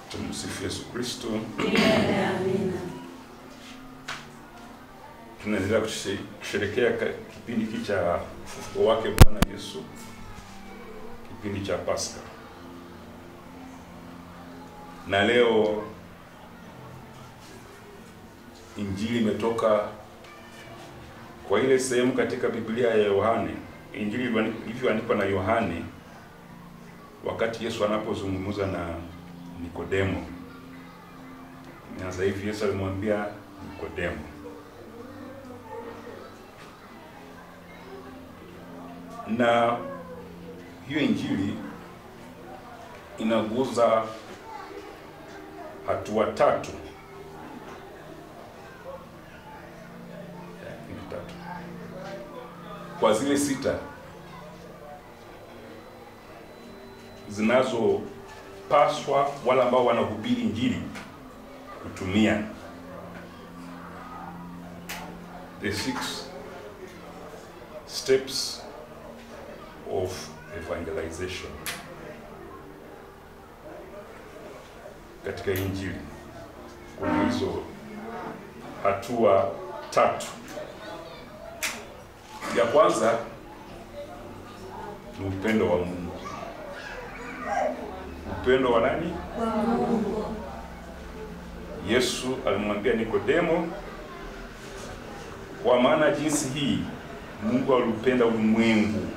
Tumsifu Yesu Kristo. Amina. Tunaendelea kusherehekea kipindi hiki cha ufufuko wake Bwana Yesu, kipindi cha Pasaka. Na leo Injili imetoka kwa ile sehemu katika Biblia ya Yohane. Injili ilivyoandikwa na Yohane wakati Yesu anapozungumza na Nikodemo. Na sasa hivi Yesu alimwambia Nikodemo. Na hiyo Injili inaguza hatua tatu. Kwa zile 6 zinazopaswa wala ambao wanahubiri Injili kutumia. The 6 steps of evangelization katika Injili. Kuna hizo hatua 3. Ya kwanza ni upendo wa Mungu. Upendo wa nani? Wa Mungu. Yesu alimwambia Nikodemo, kwa maana jinsi hii Mungu aliupenda ulimwengu.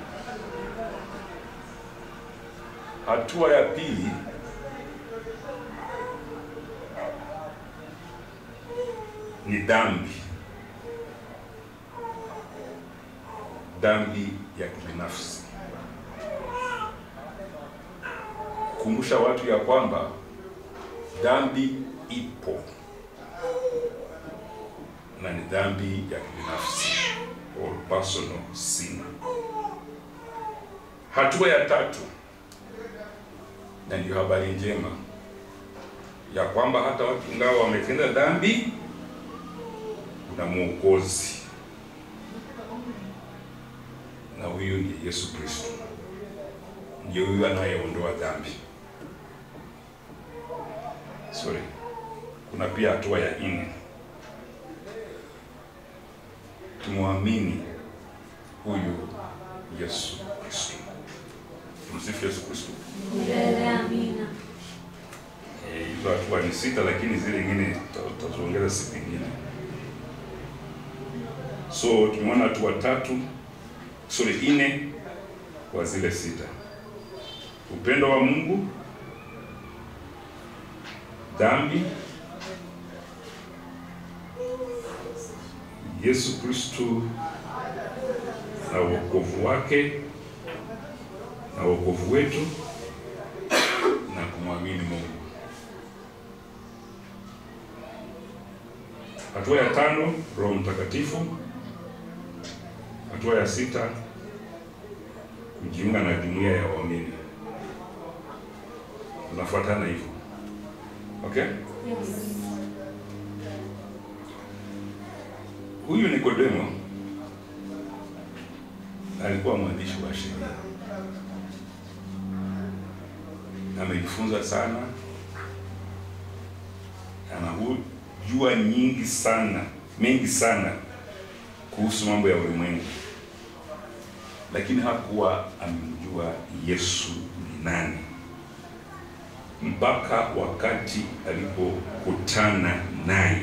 Hatua ya pili ni dhambi. Dhambi ya kibinafsi. Kumbusha watu ya kwamba dhambi ipo na ni dhambi ya kibinafsi, or personal sin. Hatua ya 3, na ndio habari njema ya kwamba hata watu ingawa wametenda dhambi, kuna Mwokozi, na huyu ni Yesu Kristo. Ndiye huyu anayeondoa dhambi. Kuna pia hatua ya 4. Tumwamini huyu Yesu Kristo. Tumsifu Yesu Kristo. Amina. Hizo hatua ni 6, lakini zile nyingine tutaongeza siku nyingine. So tumeona hatua 4 kwa zile 6. Upendo wa Mungu, dhambi, Yesu Kristo na wokovu wake na wokovu wetu, na kumwamini Mungu. Hatua ya 5, Roho Mtakatifu. Hatua ya 6, kujiunga na jumuiya ya waamini. Tunafuatana hivyo. Okay? Yes. Huyu Nikodemo alikuwa mwandishi wa sheria. Amejifunza sana. Anajua mengi sana kuhusu mambo ya ulimwengu. Lakini hakuwa amemjua Yesu ni nani, mpaka wakati alipokutana naye.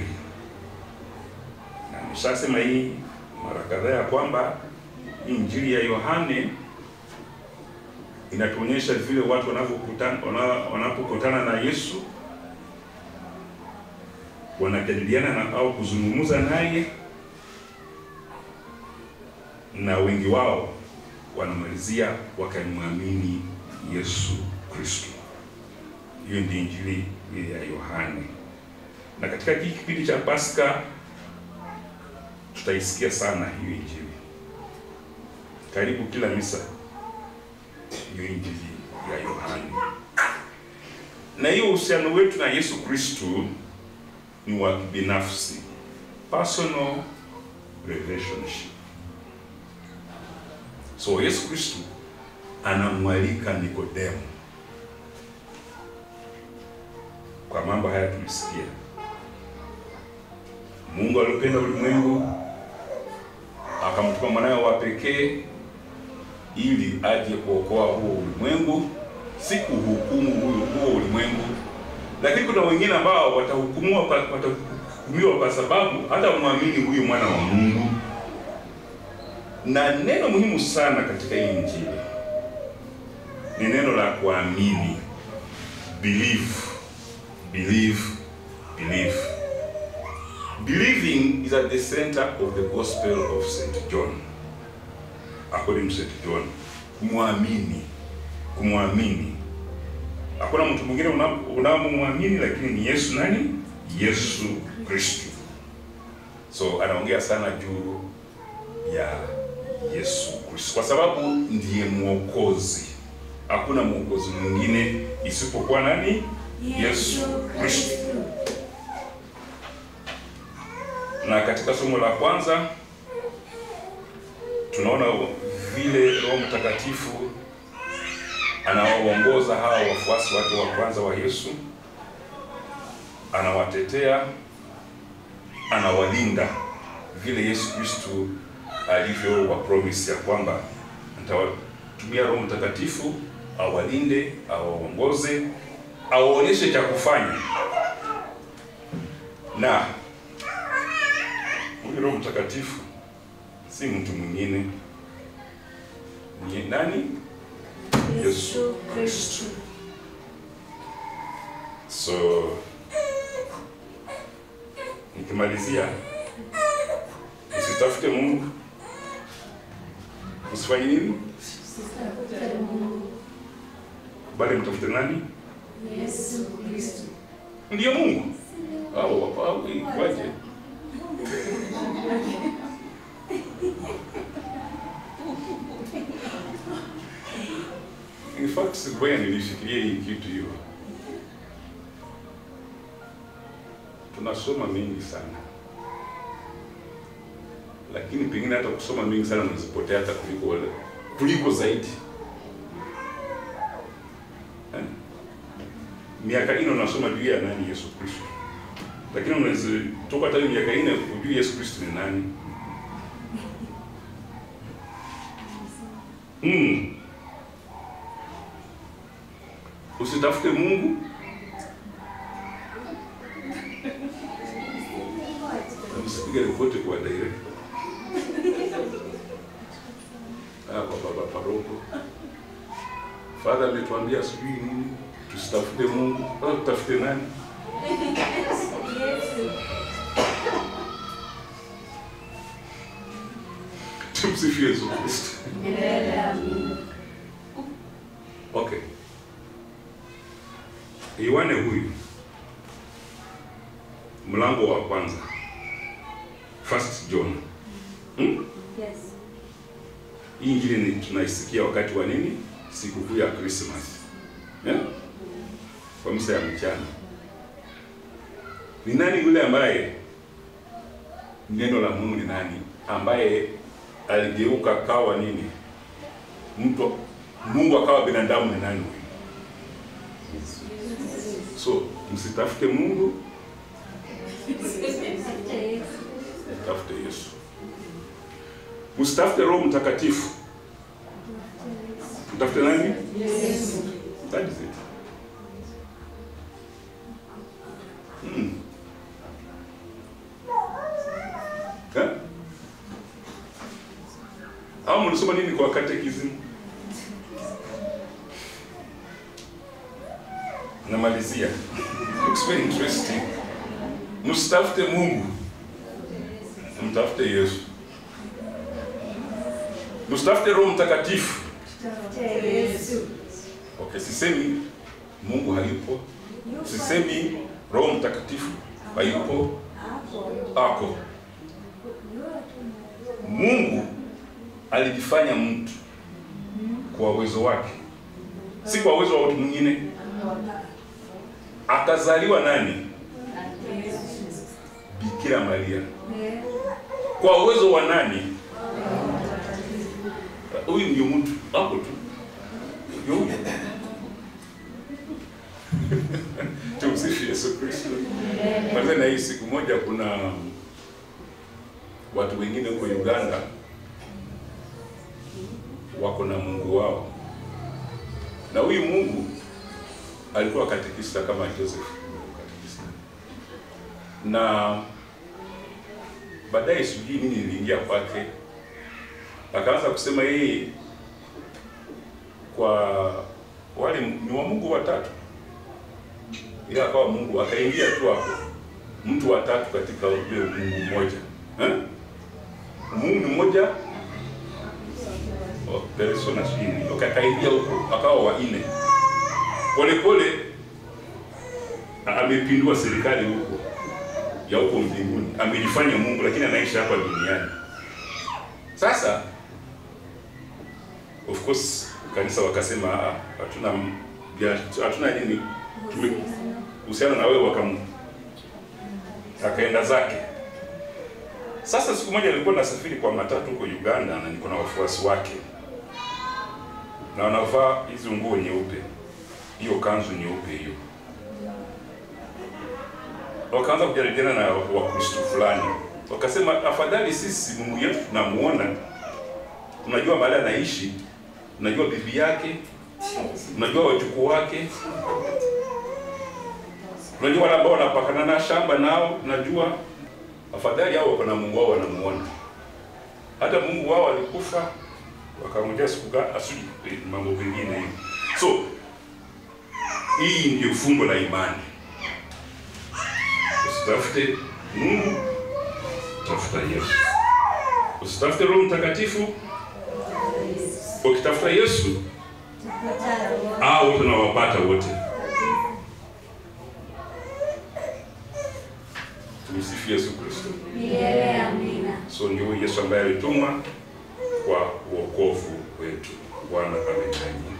Na nimeshasema hii mara kadhaa ya kwamba Injili ya Yohane inatuonyesha vile watu wanapokutana na Yesu, wanajadiliana au kuzungumza naye, na wengi wao wanamalizia wakamwamini Yesu Kristo. Hiyo ndio Injili ya Yohane. Na katika kipindi cha Pasaka tutaisikia sana hiyo Injili. Karibu kila misa hiyo Injili ya Yohane. Na hiyo uhusiano wetu na Yesu Kristo ni wa binafsi, personal relationship. So Yesu Kristo anamwalika Nikodemo kwa mambo haya tulisikia. Mungu alipenda ulimwengu akamtuma mwanawe wa pekee ili aje kuokoa huo ulimwengu, si kuhukumu huo ulimwengu. Lakini kuna wengine ambao watahukumiwa kwa sababu hata muamini huyu mwana wa Mungu. Na neno muhimu sana katika hii Injili ni neno la kuamini. Believe, believe, believe. Believing is at the center of the Gospel of St. John. According to St. John, kumwamini. Hakuna mtu mwingine unamwamini lakini ni Yesu nani? Yesu Kristo. So anaongea sana juu ya Yesu Kristo kwa sababu ndiye mwokozi. Hakuna mwokozi mwingine isipokuwa nani? Yesu Kristo. Na katika somo la kwanza tunaona vile Roho Mtakatifu anawaongoza hawa wafuasi wake wa kwanza wa Yesu, anawatetea, anawalinda, vile Yesu Kristo alivyo wa promise ya kwamba atawatumia Roho Mtakatifu awalinde, awaongoze, awaonyeshe cha kufanya. Na huyu Roho Mtakatifu si mtu mwingine, ni nani? Yesu Kristo. So nikimalizia, usitafute Mungu. Usifanye nini? Usitafute Mungu. Bali mtafute nani? Yesu Kristo. Ndiyo Mungu. Au ikwaje? In fact, sikuwa nilishikilia hii kitu hiyo. Tunasoma mingi sana, lakini pengine hata kusoma mingi sana unazipotea hata kuliko zaidi. Miaka ino unasoma juu ya nani? Yesu Kristo. Lakini unazitoka hata miaka ino kujua Yesu Kristo ni nani. Usitafute Mungu. Msipige ripoti kwa direct. Kwa baba paroko. Father ametuambia sijui nini, tusitafute Mungu. Sasa tutafute nani? Yesu. Tumsifu Yesu Kristo. Amina. Okay. Yohane huyu, mlango wa kwanza, 1 John. Yes. Hii Injili ni tunaisikia wakati wa nini? Sikukuu ya Christmas. Kwa misa ya mchana. Ni nani yule ambaye neno la Mungu ni nani? Ambaye aligeuka kawa nini? Mungu akawa binadamu ni nani huyu? So, msitafute Mungu, mtafute Yesu. Msitafute Roho Mtakatifu, mtafute nani? Yesu. That is it. Au mnasoma nini kwa katekism? Namalizia. Looks very interesting. Msitafute Mungu, mtafute Yesu. Msitafute Roho Mtakatifu. Yesu. Okay, sisemi Mungu hayupo. Sisemi Roho Mtakatifu hayupo. Ako. Mungu alijifanya mtu kwa uwezo wake, si kwa uwezo wa watu mwingine. Akazaliwa nani? Bikira Maria. Kwa uwezo wa nani? Huyu ndio mtu hapo tu. Tumsifu Yesu Nimeanza na hii siku moja, kuna watu wengine huko Uganda wako na Mungu wao, na huyu Mungu alikuwa katekista kama Joseph katekista, na baadaye sijui nini niliingia kwake, akaanza kusema yeye kwa wale ni wa Mungu watatu, ila akawa Mungu akaingia tu hapo mtu watatu katika ule Mungu mmoja, Mungu mmoja persona shini, akaingia huko akawa wanne. Pole pole amepindua serikali huko ya huko mbinguni, amejifanya Mungu lakini anaishi hapa duniani. Sasa of course kanisa wakasema hatuna nini uhusiano na wewe, akaenda zake. Sasa siku moja nilikuwa nasafiri kwa matatu huko Uganda, na niko na wafuasi wake, na wanavaa hizo nguo nyeupe, hiyo kanzu nyeupe hiyo. Wakaanza kujadiliana na Wakristo fulani, wakasema afadhali sisi Mungu yetu tunamuona, tunajua mahali anaishi, tunajua bibi yake, tunajua wajukuu wake, tunajua wale ambao wanapakana na shamba nao, tunajua. Afadhali hao wako na Mungu wao wanamuona. Hata Mungu wao alikufa, wakamjia siku asudi mambo mengine. So hii ndio fungo la imani. Usitafute Mungu, tafuta Yesu. Usitafute Roho Mtakatifu, ukitafuta Yesu wote tunawapata wote. Tumsifu Yesu Kristo. Amina. So ndio Yesu ambaye alitumwa kwa wokovu wetu. Bwana awe nanyi.